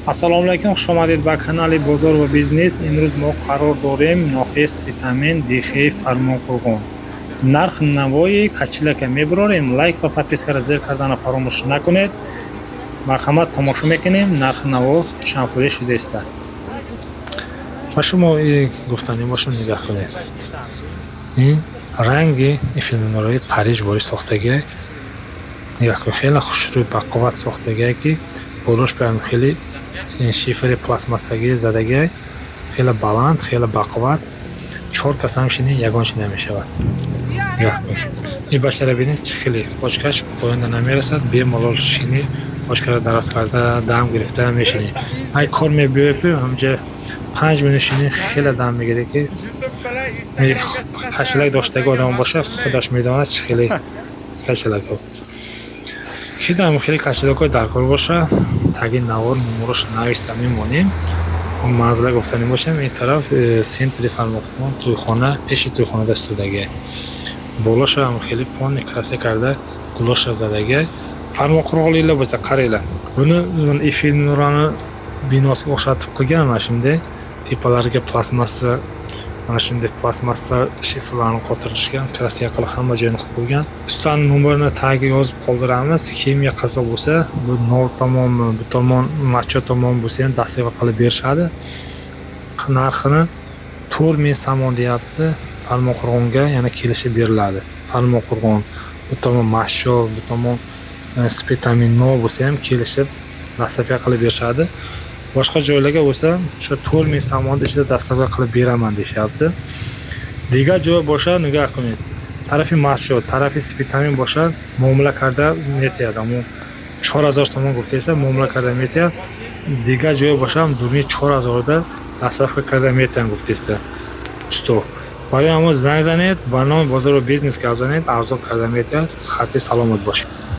Ассалому алайкум, хуш омадед ба канали Бозор ва бизнес. Имрӯз мо қарор дорем ноҳияи Спитамин, Дихаи Фармонқурғон. Нарх навои качилака мебарорем. Лайк ва подпискаро зер карданро фаромӯш накунед. Марҳамат, тамошо мекунем нарх наво чанд пуле шудааст. Ба шумо гуфтани бошам нигаҳ кунед. Ин ранги филмнорои Париж бори сохтагӣ. Нигаҳ кунед, хеле хушрӯй бақувват сохтагӣ ки болош прям хеле шифри пластмассагӣ задагӣ, хеле баланд, хеле бақувват. 4 кас ҳам шинӣ, ягон шинӣ мешавад. Нигаҳ кунед. Ин башара бинед чӣ хеле почкаш поёнда намерасад, бемалол шинӣ почкаро дароз карда, дам гирифта мешинӣ. Ай кор мебиёед, ҳамҷа 5 минут шинӣ хеле дам мегирад ки кашилак доштаги одам боша, худаш медонад чӣ хеле кашилакҳо. Ки дам хеле кашилакҳои даркор боша, таги навор номерош нависта мемонем. Манзила гуфтани бошам, ин тараф сентри Фармонқурғон, тӯйхона, пеши тӯйхона дастудагӣ. Болоша ҳам хеле пони краса карда, гулоша задагӣ. Фармонқурғон ила боса қарила. Буни филмнурани биносига o'xshatib qilgan mana shunday tepalariga plastmassa, mana shunday plastmassa shifrlarni qotirishgan, krasiya qilib hamma joyini qilib qo'ygan. Ustani nomerini tagiga yozib qoldiramiz. Kimga qiziq bo'lsa, bu nol tomonmi, bu tomon macho tomon bo'lsa ham dasturga qilib berishadi. Narxini 4000 somon deyapti. Farmonqurg'onga yana kelishib beriladi. Farmonqurg'on, bu tomon macho, bu tomon Spitamin no bo'lsa ham kelishib dasturga qilib berishadi. Boshqa joylarga bo'lsa, o'sha 4000 somon ichida dasturga qilib beraman deyapti. Digar joy boshqa nigoh qilib. Tarafi macho, tarafi Spitamin boshqa muomala karda metadi. Ammo 4000 somon g'oftaysa muomala karda metadi. Digar joy boshqa ham durni 4000 da dasturga karda metadi g'oftaysa. Usto. برای ما زنگ زنید، برنامه بازار و بیزنس که بزنید ارزان کرده میتونید. صحت سلامت باشید.